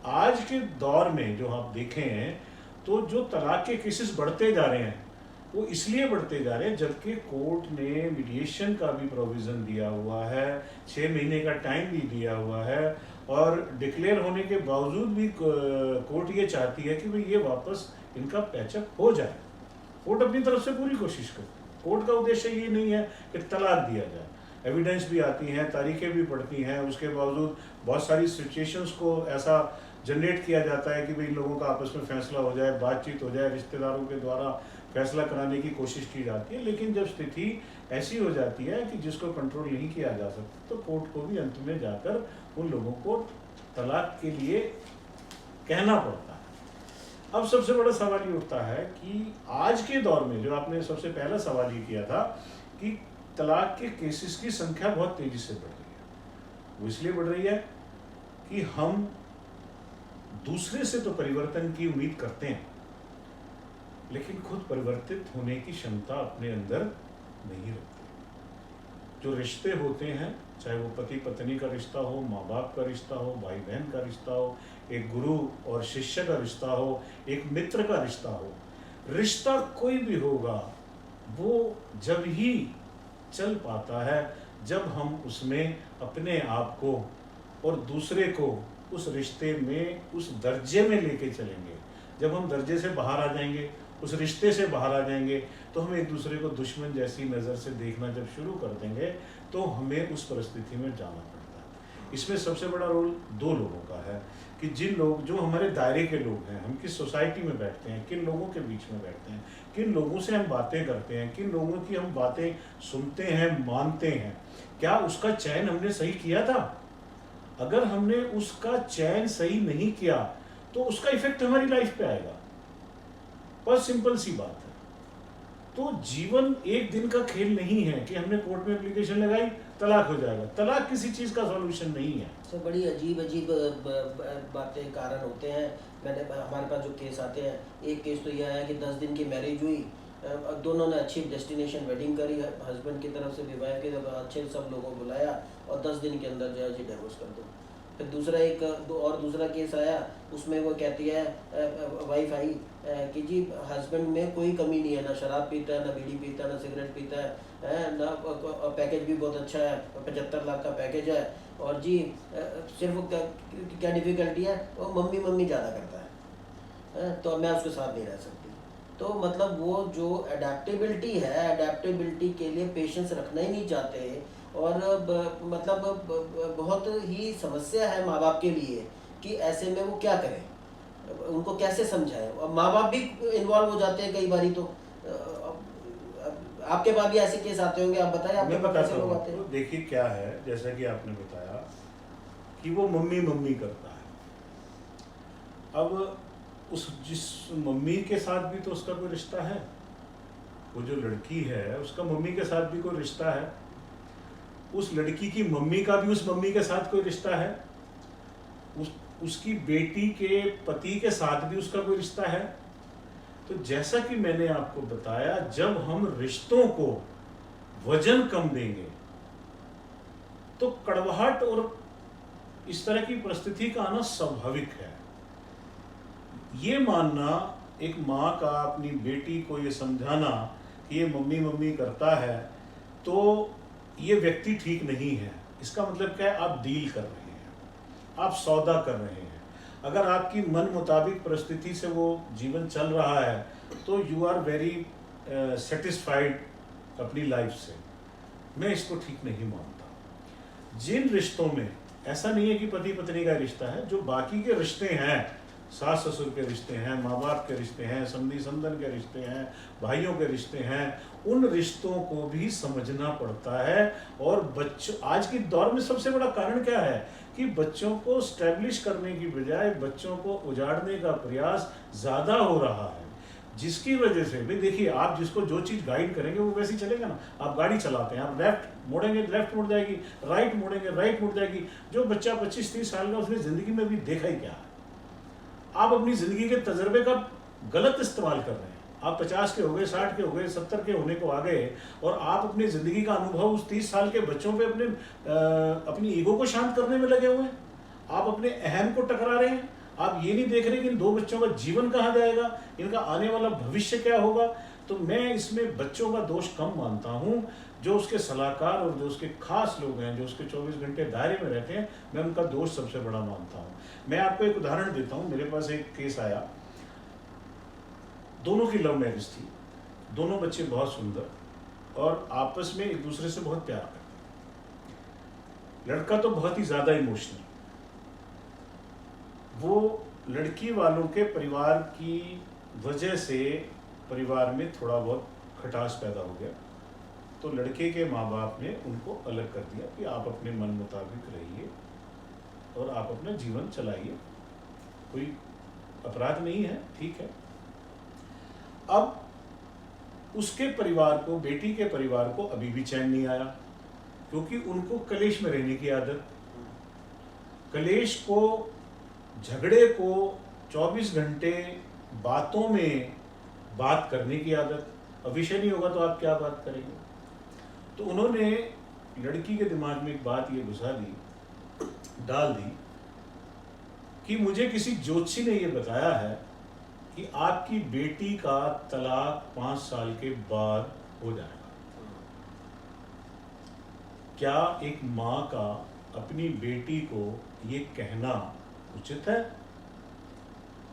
आज के दौर में जो आप देखें तो जो तलाक के केसेस बढ़ते जा रहे हैं वो इसलिए बढ़ते जा रहे हैं जबकि कोर्ट ने मीडिएशन का भी प्रोविज़न दिया हुआ है, 6 महीने का टाइम भी दिया हुआ है, और डिक्लेयर होने के बावजूद भी कोर्ट ये चाहती है कि भाई ये वापस इनका पैचअप हो जाए। कोर्ट अपनी तरफ से पूरी कोशिश करती है। कोर्ट का उद्देश्य ये नहीं है कि तलाक दिया जाए, एविडेंस भी आती हैं, तारीखें भी पड़ती हैं, उसके बावजूद बहुत सारी सिचुएशंस को ऐसा जनरेट किया जाता है कि भाई लोगों का आपस में फैसला हो जाए, बातचीत हो जाए, रिश्तेदारों के द्वारा फैसला कराने की कोशिश की जाती है। लेकिन जब स्थिति ऐसी हो जाती है कि जिसको कंट्रोल नहीं किया जा सकता, तो कोर्ट को भी अंत में जाकर उन लोगों को तलाक के लिए कहना पड़ता है। अब सबसे बड़ा सवाल ये उठता है कि आज के दौर में, जो आपने सबसे पहला सवाल ये किया था कि तलाक के केसेस की संख्या बहुत तेजी से बढ़ रही है, वो इसलिए बढ़ रही है कि हम दूसरे से तो परिवर्तन की उम्मीद करते हैं, लेकिन खुद परिवर्तित होने की क्षमता अपने अंदर नहीं रखते। जो रिश्ते होते हैं, चाहे वो पति पत्नी का रिश्ता हो, माँ बाप का रिश्ता हो, भाई बहन का रिश्ता हो, एक गुरु और शिष्य का रिश्ता हो, एक मित्र का रिश्ता हो, रिश्ता कोई भी होगा वो जब ही चल पाता है जब हम उसमें अपने आप को और दूसरे को उस रिश्ते में उस दर्जे में लेके चलेंगे। जब हम दर्जे से बाहर आ जाएंगे, उस रिश्ते से बाहर आ जाएंगे, तो हम एक दूसरे को दुश्मन जैसी नज़र से देखना जब शुरू कर देंगे तो हमें उस परिस्थिति में जाना पड़ता है। इसमें सबसे बड़ा रोल दो लोगों का है कि जिन लोग, जो हमारे दायरे के लोग हैं, हम किस सोसाइटी में बैठते हैं, किन लोगों के बीच में बैठते हैं, किन लोगों से हम बातें करते हैं, किन लोगों की हम बातें सुनते हैं, मानते हैं, क्या उसका चयन हमने सही किया था। अगर हमने उसका चयन सही नहीं किया तो उसका इफेक्ट हमारी लाइफ पे आएगा। बस सिंपल सी बात है। तो जीवन एक दिन का खेल नहीं है कि हमने कोर्ट में एप्लीकेशन लगाई तलाक हो जाएगा। तलाक किसी चीज़ का सॉल्यूशन नहीं है। तो बड़ी अजीब अजीब बातें कारण होते हैं। हमारे पास जो केस आते हैं, एक केस तो यह है कि 10 दिन की मैरिज हुई, दोनों ने अच्छी डेस्टिनेशन वेडिंग करी, हस्बैंड की तरफ से भी, वाइफ की तरफ अच्छे सब लोगों को बुलाया और 10 दिन के अंदर जो है जी डिवोर्स कर दो। फिर दूसरा केस आया, उसमें वो कहती है, वाइफ आई कि जी हस्बैंड में कोई कमी नहीं है, ना शराब पीता है, ना बीड़ी पीता है, ना सिगरेट पीता है, ना पैकेज भी बहुत अच्छा है, 75 लाख का पैकेज है, और जी सिर्फ क्या डिफ़िकल्टी है, वो मम्मी ज़्यादा करता है, तो मैं उसके साथ नहीं रह सकती। तो मतलब वो जो अडेप्टेबिलिटी है, अडेप्टेबिलिटी के लिए पेशेंस रखना ही नहीं चाहते, और मतलब बहुत ही समस्या है माँ बाप के लिए कि ऐसे में वो क्या करें, उनको कैसे समझाएं। और माँ बाप भी इन्वॉल्व हो जाते हैं कई बारी। तो आपके पास भी ऐसे केस आते होंगे, आप बताएं आपके पास कैसे लोग आते हैं। देखिए क्या है, जैसा कि आपने बताया कि वो मम्मी करता है। अब जिस मम्मी के साथ भी तो उसका कोई रिश्ता है, वो जो लड़की है उसका मम्मी के साथ भी कोई रिश्ता है, उस लड़की की मम्मी का भी उस मम्मी के साथ कोई रिश्ता है, उसकी बेटी के पति के साथ भी उसका कोई रिश्ता है। तो जैसा कि मैंने आपको बताया, जब हम रिश्तों को वजन कम देंगे तो कड़वाहट और इस तरह की परिस्थिति का आना स्वाभाविक है। ये मानना, एक माँ का अपनी बेटी को ये समझाना कि ये मम्मी करता है, तो ये व्यक्ति ठीक नहीं है। इसका मतलब क्या है, आप डील कर रहे हैं, आप सौदा कर रहे हैं। अगर आपकी मन मुताबिक परिस्थिति से वो जीवन चल रहा है तो यू आर वेरी सेटिस्फाइड अपनी लाइफ से। मैं इसको ठीक नहीं मानता। जिन रिश्तों में ऐसा नहीं है कि पति पत्नी का रिश्ता है, जो बाकी के रिश्ते हैं, सास ससुर के रिश्ते हैं, माँ बाप के रिश्ते हैं, समधी समधन के रिश्ते हैं, भाइयों के रिश्ते हैं, उन रिश्तों को भी समझना पड़ता है। और बच्चों, आज के दौर में सबसे बड़ा कारण क्या है कि बच्चों को स्टैब्लिश करने की बजाय बच्चों को उजाड़ने का प्रयास ज़्यादा हो रहा है। जिसकी वजह से भाई देखिए, आप जिसको जो चीज़ गाइड करेंगे वो वैसे ही चलेगा ना। आप गाड़ी चलाते हैं, आप लेफ्ट मोड़ेंगे लेफ्ट मुड़ जाएगी, राइट मोड़ेंगे राइट मुड़ जाएगी। जो बच्चा 25-30 साल का, उसने ज़िंदगी में भी देखा ही क्या है। आप अपनी ज़िंदगी के तजर्बे का गलत इस्तेमाल कर रहे हैं। आप 50 के हो गए, 60 के हो गए, 70 के होने को आ गए, और आप अपनी ज़िंदगी का अनुभव उस 30 साल के बच्चों पे अपनी ईगो को शांत करने में लगे हुए हैं। आप अपने अहम को टकरा रहे हैं। आप ये नहीं देख रहे कि इन 2 बच्चों का जीवन कहाँ जाएगा, इनका आने वाला भविष्य क्या होगा। तो मैं इसमें बच्चों का दोष कम मानता हूँ। जो उसके सलाहकार और जो उसके खास लोग हैं, जो उसके 24 घंटे दायरे में रहते हैं, मैं उनका दोष सबसे बड़ा मानता हूँ। मैं आपको एक उदाहरण देता हूँ। मेरे पास एक केस आया, दोनों की लव मैरिज थी, दोनों बच्चे बहुत सुंदर और आपस में एक दूसरे से बहुत प्यार करते। लड़का तो बहुत ही ज़्यादा इमोशनल, वो लड़की वालों के परिवार की वजह से परिवार में थोड़ा बहुत खटास पैदा हो गया। तो लड़के के माँ बाप ने उनको अलग कर दिया कि आप अपने मन मुताबिक रहिए और आप अपना जीवन चलाइए, कोई अपराध नहीं है, ठीक है। अब उसके परिवार को, बेटी के परिवार को अभी भी चैन नहीं आया, क्योंकि उनको कलेश में रहने की आदत, कलेश को, झगड़े को 24 घंटे बातों में बात करने की आदत। अब विषय नहीं होगा तो आप क्या बात करेंगे। तो उन्होंने लड़की के दिमाग में एक बात ये घुसा दी, डाल दी कि मुझे किसी ज्योतिषी ने ये बताया है कि आपकी बेटी का तलाक 5 साल के बाद हो जाएगा। क्या एक माँ का अपनी बेटी को ये कहना उचित है?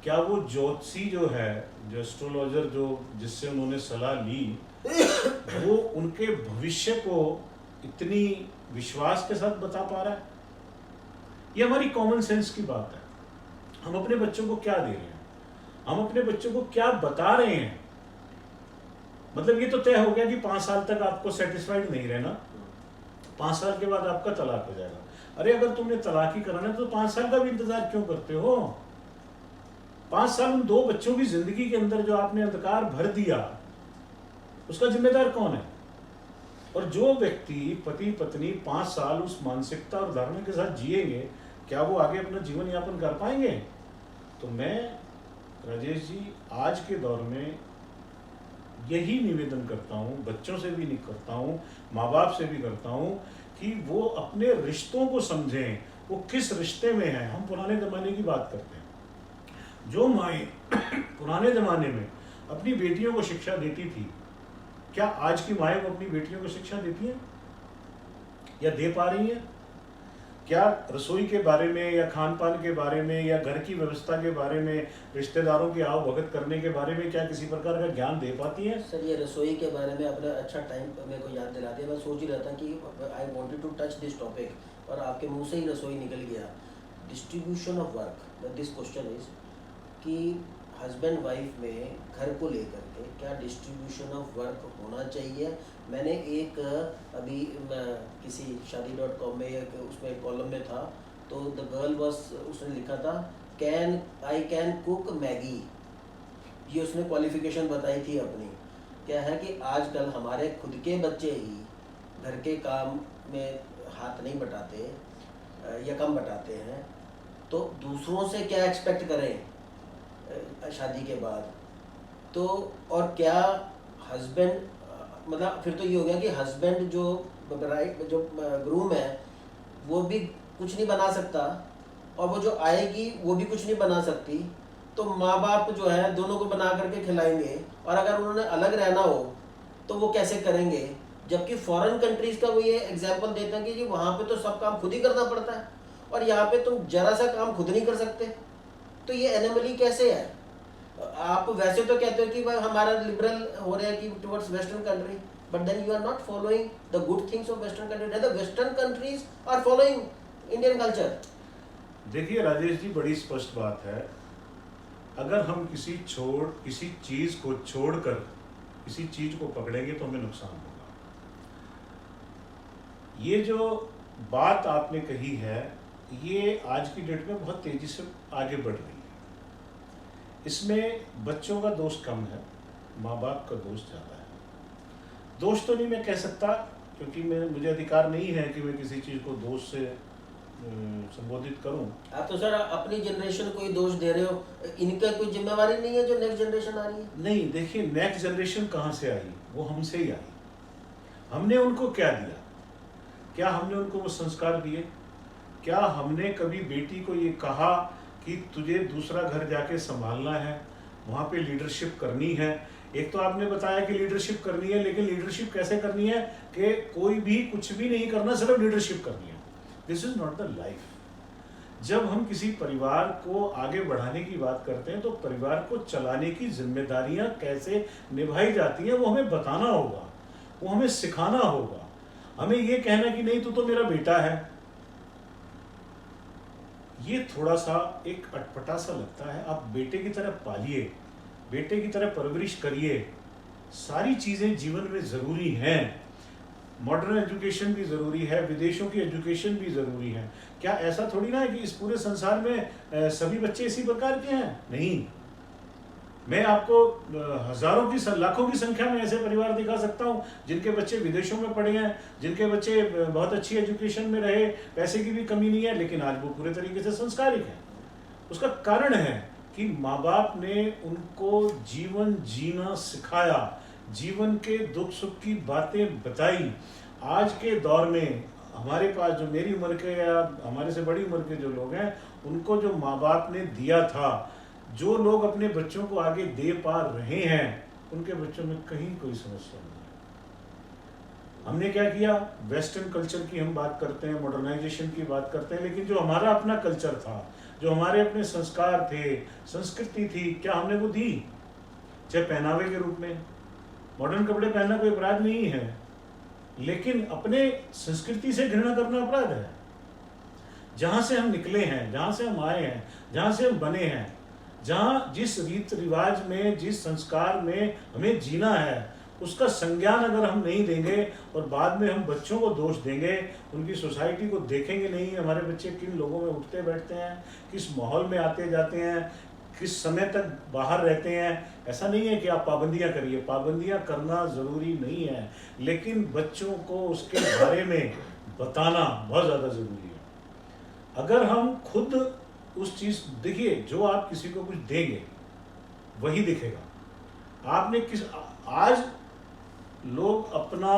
क्या वो ज्योतिषी जो है, जो एस्ट्रोलॉजर, जो जिससे उन्होंने सलाह ली, वो उनके भविष्य को इतनी विश्वास के साथ बता पा रहा है? ये हमारी कॉमन सेंस की बात है। हम अपने बच्चों को क्या दे रहे हैं, हम अपने बच्चों को क्या बता रहे हैं। मतलब ये तो तय हो गया कि 5 साल तक आपको सेटिस्फाइड नहीं रहना, 5 साल के बाद आपका तलाक हो जाएगा। अरे अगर तुमने तलाक ही कराना है तो 5 साल का भी इंतजार क्यों करते हो? 5 साल उन 2 बच्चों की जिंदगी के अंदर जो आपने अंधकार भर दिया, उसका जिम्मेदार कौन है? और जो व्यक्ति, पति पत्नी 5 साल उस मानसिकता और धारणा के साथ जिएंगे, क्या वो आगे अपना जीवन यापन कर पाएंगे? तो मैं, राजेश जी, आज के दौर में यही निवेदन करता हूँ, बच्चों से भी नहीं करता हूँ, माँ बाप से भी करता हूँ, कि वो अपने रिश्तों को समझें, वो किस रिश्ते में हैं। हम पुराने ज़माने की बात करते हैं, जो माएँ पुराने ज़माने में अपनी बेटियों को शिक्षा देती थी, क्या आज की माएँ को अपनी बेटियों को शिक्षा देती हैं या दे पा रही हैं? क्या रसोई के बारे में या खान पान के बारे में या घर की व्यवस्था के बारे में, रिश्तेदारों की आओ भगत करने के बारे में क्या किसी प्रकार का ज्ञान दे पाती हैं? सर, ये रसोई के बारे में आपने अच्छा टाइम मेरे को याद दिला दिया। मैं सोच ही रहा था कि I wanted to touch this topic, और आपके मुंह से ही रसोई निकल गया। Distribution of work, this question is कि हस्बैंड वाइफ में घर को लेकर के क्या डिस्ट्रीब्यूशन ऑफ वर्क होना चाहिए? मैंने एक अभी किसी शादी.com में उसमें एक कॉलम में था, तो द गर्ल वाज, उसने लिखा था आई कैन कुक मैगी। ये उसने क्वालिफिकेशन बताई थी अपनी। क्या है कि आजकल हमारे खुद के बच्चे ही घर के काम में हाथ नहीं बटाते या कम बटाते हैं, तो दूसरों से क्या एक्सपेक्ट करें शादी के बाद? तो और क्या हस्बैंड, मतलब फिर तो ये हो गया कि हस्बैंड जो ग्रूम है वो भी कुछ नहीं बना सकता, और वो जो आएगी वो भी कुछ नहीं बना सकती। तो माँ बाप जो है दोनों को बना करके खिलाएंगे, और अगर उन्होंने अलग रहना हो तो वो कैसे करेंगे? जबकि फॉरेन कंट्रीज़ का वो ये एग्जांपल देते हैं कि जी वहाँ पे तो सब काम खुद ही करना पड़ता है, और यहाँ पे तुम जरा सा काम खुद नहीं कर सकते। तो ये एनोमली कैसे है? आप वैसे तो कहते हो कि भाई हमारा लिबरल हो रहा है कि towards western country, but then you are not following the good things of western country. The western countries are following Indian culture. देखिए राजेश जी, बड़ी स्पष्ट बात है। अगर हम किसी चीज़ को छोड़कर किसी चीज़ को पकड़ेंगे तो हमें नुकसान होगा। ये जो बात आपने कही है, ये आज की डेट में बहुत तेज़ी से आगे बढ़ रही है। इसमें बच्चों का दोष कम है, माँ बाप का दोष ज़्यादा है। दोष तो नहीं मैं कह सकता, क्योंकि मुझे अधिकार नहीं है कि मैं किसी चीज़ को दोष से संबोधित करूं। आप तो सर अपनी जनरेशन को ही दोष दे रहे हो, इनका कोई जिम्मेवारी नहीं है जो नेक्स्ट जनरेशन आ रही है? नहीं, देखिए नेक्स्ट जनरेशन कहाँ से आई, वो हमसे ही आई। हमने उनको क्या दिया? क्या हमने उनको वो संस्कार दिए? क्या हमने कभी बेटी को ये कहा कि तुझे दूसरा घर जाके संभालना है, वहाँ पे लीडरशिप करनी है? एक तो आपने बताया कि लीडरशिप करनी है, लेकिन लीडरशिप कैसे करनी है कि कोई भी कुछ भी नहीं करना, सिर्फ लीडरशिप करनी है। This is not the life. जब हम किसी परिवार को आगे बढ़ाने की बात करते हैं तो परिवार को चलाने की जिम्मेदारियां कैसे निभाई जाती हैं वो हमें बताना होगा, वो हमें सिखाना होगा। हमें ये कहना कि नहीं तू तो मेरा बेटा है, ये थोड़ा सा एक अटपटा सा लगता है। आप बेटे की तरह पालिए, बेटे की तरह परवरिश करिए, सारी चीज़ें जीवन में ज़रूरी हैं। मॉडर्न एजुकेशन भी ज़रूरी है, विदेशों की एजुकेशन भी ज़रूरी है। क्या ऐसा थोड़ी ना है कि इस पूरे संसार में सभी बच्चे इसी प्रकार के हैं? नहीं, मैं आपको हज़ारों की लाखों की संख्या में ऐसे परिवार दिखा सकता हूँ जिनके बच्चे विदेशों में पढ़े हैं, जिनके बच्चे बहुत अच्छी एजुकेशन में रहे, पैसे की भी कमी नहीं है, लेकिन आज वो पूरे तरीके से संस्कारिक हैं। उसका कारण है कि माँ बाप ने उनको जीवन जीना सिखाया, जीवन के दुख सुख की बातें बताई। आज के दौर में हमारे पास जो मेरी उम्र के या हमारे से बड़ी उम्र के जो लोग हैं, उनको जो माँ बाप ने दिया था, जो लोग अपने बच्चों को आगे दे पा रहे हैं, उनके बच्चों में कहीं कोई समस्या नहीं है। हमने क्या किया? वेस्टर्न कल्चर की हम बात करते हैं, मॉडर्नाइजेशन की बात करते हैं, लेकिन जो हमारा अपना कल्चर था, जो हमारे अपने संस्कार थे, संस्कृति थी, क्या हमने वो दी? चाहे पहनावे के रूप में, मॉडर्न कपड़े पहनना कोई अपराध नहीं है, लेकिन अपने संस्कृति से घृणा करना अपराध है। जहाँ से हम निकले हैं, जहाँ से हम आए हैं, जहाँ से हम बने हैं, जहाँ जिस रीत रिवाज में, जिस संस्कार में हमें जीना है, उसका संज्ञान अगर हम नहीं देंगे और बाद में हम बच्चों को दोष देंगे, उनकी सोसाइटी को देखेंगे नहीं, हमारे बच्चे किन लोगों में उठते बैठते हैं, किस माहौल में आते जाते हैं, किस समय तक बाहर रहते हैं। ऐसा नहीं है कि आप पाबंदियां करिए, पाबंदियां करना ज़रूरी नहीं है, लेकिन बच्चों को उसके बारे में बताना बहुत ज़्यादा ज़रूरी है। अगर हम खुद उस चीज़, देखिए जो आप किसी को कुछ देंगे वही दिखेगा। आपने आज लोग अपना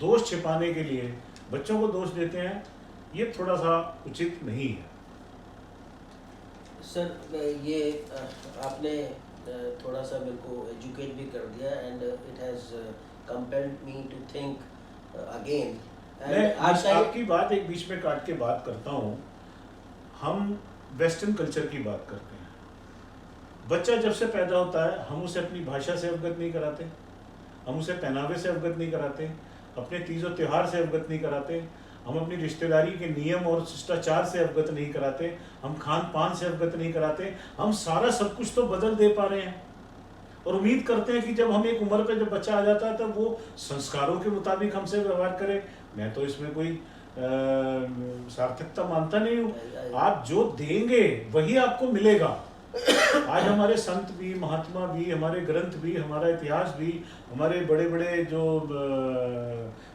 दोष छिपाने के लिए बच्चों को दोष देते हैं, ये थोड़ा सा उचित नहीं है। सर ये आपने थोड़ा सा मेरे को एजुकेट भी कर दिया, and it has compelled me to think again. मैं आज आपकी बात एक बीच में काट के बात करता हूँ। हम वेस्टर्न कल्चर की बात करते हैं। बच्चा जब से पैदा होता है, हम उसे अपनी भाषा से अवगत नहीं कराते, हम उसे पहनावे से अवगत नहीं कराते, अपने तीज और त्यौहार से अवगत नहीं कराते, हम अपनी रिश्तेदारी के नियम और शिष्टाचार से अवगत नहीं कराते, हम खान पान से अवगत नहीं कराते। हम सारा सब कुछ तो बदल दे पा रहे हैं और उम्मीद करते हैं कि जब हम एक उम्र पे जब बच्चा आ जाता है तब वो संस्कारों के मुताबिक हमसे व्यवहार करे। मैं तो इसमें कोई सार्थकता मानता नहीं हूँ। आप जो देंगे वही आपको मिलेगा। आज हमारे संत भी, महात्मा भी, हमारे ग्रंथ भी, हमारा इतिहास भी, हमारे बड़े बड़े जो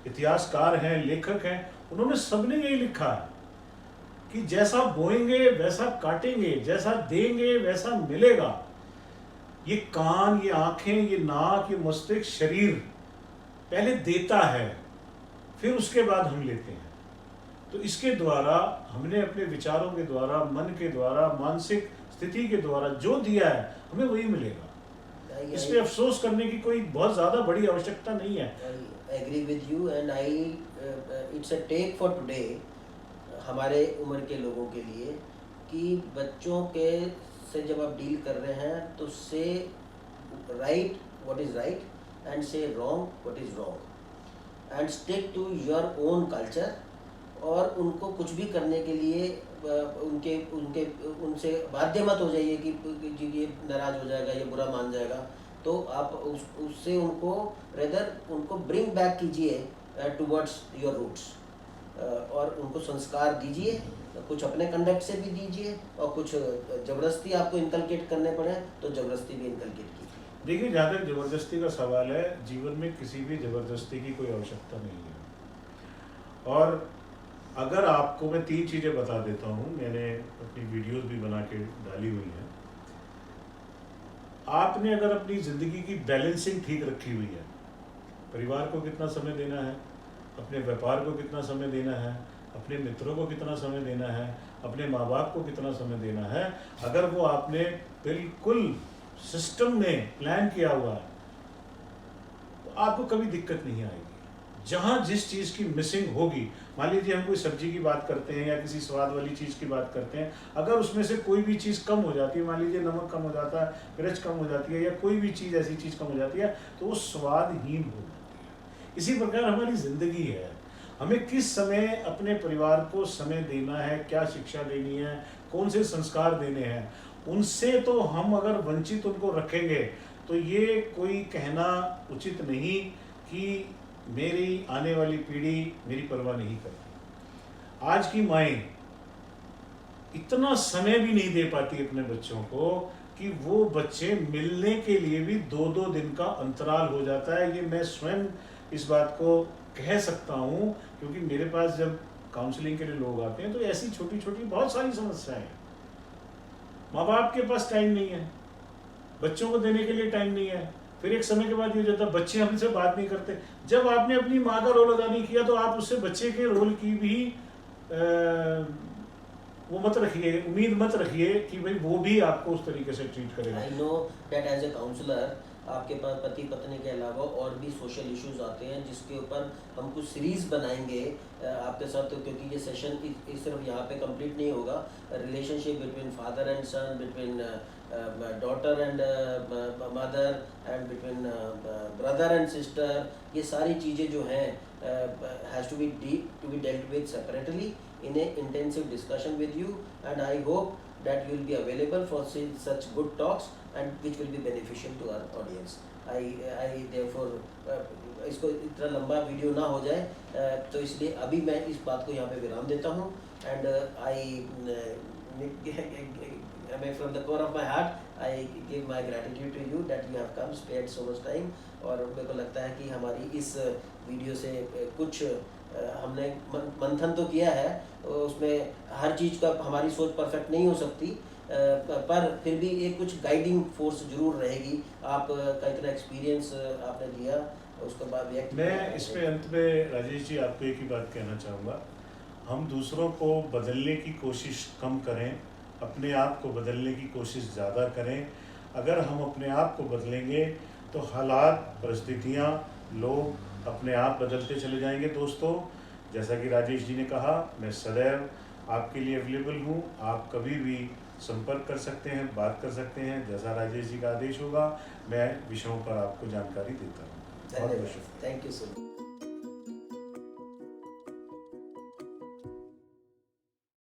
इतिहासकार हैं, लेखक हैं, उन्होंने सबने यही लिखा है कि जैसा बोएंगे वैसा काटेंगे, जैसा देंगे वैसा मिलेगा। ये कान, ये आंखें, ये नाक, ये मस्तिष्क, शरीर पहले देता है, फिर उसके बाद हम लेते हैं। तो इसके द्वारा हमने अपने विचारों के द्वारा, मन के द्वारा, मानसिक स्थिति के द्वारा जो दिया है, हमें वही मिलेगा। इस पे अफसोस करने की कोई बहुत ज़्यादा बड़ी आवश्यकता नहीं है। I agree with you, and it's a take for today हमारे उम्र के लोगों के लिए, कि बच्चों के से जब आप डील कर रहे हैं तो say right what is right and say wrong what is wrong, and stick to your own culture. और उनको कुछ भी करने के लिए उनके उनके उनसे बाध्य मत हो जाइए कि ये नाराज़ हो जाएगा, ये बुरा मान जाएगा। तो आप उससे उनको रेदर उनको ब्रिंग बैक कीजिए टुवर्ड्स योर रूट्स, और उनको संस्कार दीजिए, कुछ अपने कंडक्ट से भी दीजिए, और कुछ ज़बरदस्ती आपको इनकलकेट करने पड़े तो ज़बरदस्ती भी इनकलकेट कीजिए। देखिए, जहाँ तक ज़बरदस्ती का सवाल है, जीवन में किसी भी ज़बरदस्ती की कोई आवश्यकता नहीं है। और अगर आपको मैं 3 चीज़ें बता देता हूँ, मैंने अपनी वीडियोस भी बना के डाली हुई हैं। आपने अगर अपनी ज़िंदगी की बैलेंसिंग ठीक रखी हुई है, परिवार को कितना समय देना है, अपने व्यापार को कितना समय देना है, अपने मित्रों को कितना समय देना है, अपने माँ बाप को कितना समय देना है, अगर वो आपने बिल्कुल सिस्टम में प्लान किया हुआ है, तो आपको कभी दिक्कत नहीं आएगी। जहाँ जिस चीज़ की मिसिंग होगी, मान लीजिए हम कोई सब्जी की बात करते हैं या किसी स्वाद वाली चीज़ की बात करते हैं, अगर उसमें से कोई भी चीज़ कम हो जाती है, मान लीजिए नमक कम हो जाता है, मिर्च कम हो जाती है, या कोई भी चीज़ ऐसी चीज़ कम हो जाती है, तो वो स्वादहीन हो जाती है। इसी प्रकार हमारी ज़िंदगी है, हमें किस समय अपने परिवार को समय देना है, क्या शिक्षा देनी है, कौन से संस्कार देने हैं, उनसे तो हम अगर वंचित उनको रखेंगे, तो ये कोई कहना उचित नहीं कि मेरी आने वाली पीढ़ी मेरी परवाह नहीं करती। आज की माएँ इतना समय भी नहीं दे पाती अपने बच्चों को कि वो बच्चे मिलने के लिए भी 2-2 दिन का अंतराल हो जाता है। ये मैं स्वयं इस बात को कह सकता हूँ, क्योंकि मेरे पास जब काउंसलिंग के लिए लोग आते हैं तो ऐसी छोटी-छोटी बहुत सारी समस्याएं हैं। माँ बाप के पास टाइम नहीं है, बच्चों को देने के लिए टाइम नहीं है, फिर एक समय के बाद ये हो जाता है बच्चे हमसे बात नहीं करते। जब आपने अपनी माँ का रोल अदा नहीं किया, तो आप उससे बच्चे के रोल की भी वो मत रखिए, उम्मीद मत रखिए कि भाई वो भी आपको उस तरीके से ट्रीट करेगा। I know that as a counsellor आपके पास पति पत्नी के अलावा और भी सोशल इश्यूज आते हैं, जिसके ऊपर हम कुछ सीरीज बनाएंगे आपके साथ, तो क्योंकि ये सेशन सिर्फ यहाँ पे कंप्लीट नहीं होगा। Relationship between father and son, between daughter and mother, and between brother and sister, ये सारी चीज़ें जो हैं has to be dealt with separately in a intensive discussion with you, and I hope that you will be available for such good talks and which will be beneficial to our audience. I therefore इसको इतना लंबा video ना हो जाए, तो इसलिए अभी मैं इस बात को यहाँ पे विराम देता हूँ। And I from the core of my heart I give my gratitude to you that you have come, spared so much time। और मेरे को लगता है कि हमारी इस वीडियो से कुछ हमने मंथन तो किया है, उसमें हर चीज़ का हमारी सोच परफेक्ट नहीं हो सकती, पर फिर भी एक कुछ गाइडिंग फोर्स जरूर रहेगी। आपका इतना एक्सपीरियंस आपने दिया, उसके बाद मैं इस पे अंत में राजेश जी आपको एक ही बात कहना चाहूँगा, हम दूसरों को बदलने की कोशिश कम करें, अपने आप को बदलने की कोशिश ज़्यादा करें। अगर हम अपने आप को बदलेंगे तो हालात, परिस्थितियाँ, लोग अपने आप बदलते चले जाएंगे। दोस्तों, जैसा कि राजेश जी ने कहा, मैं सदैव आपके लिए अवेलेबल हूँ। आप कभी भी संपर्क कर सकते हैं, बात कर सकते हैं। जैसा राजेश जी का आदेश होगा, मैं विषयों पर आपको जानकारी देता हूँ। बहुत बहुत शुक्रिया। Thank you so much.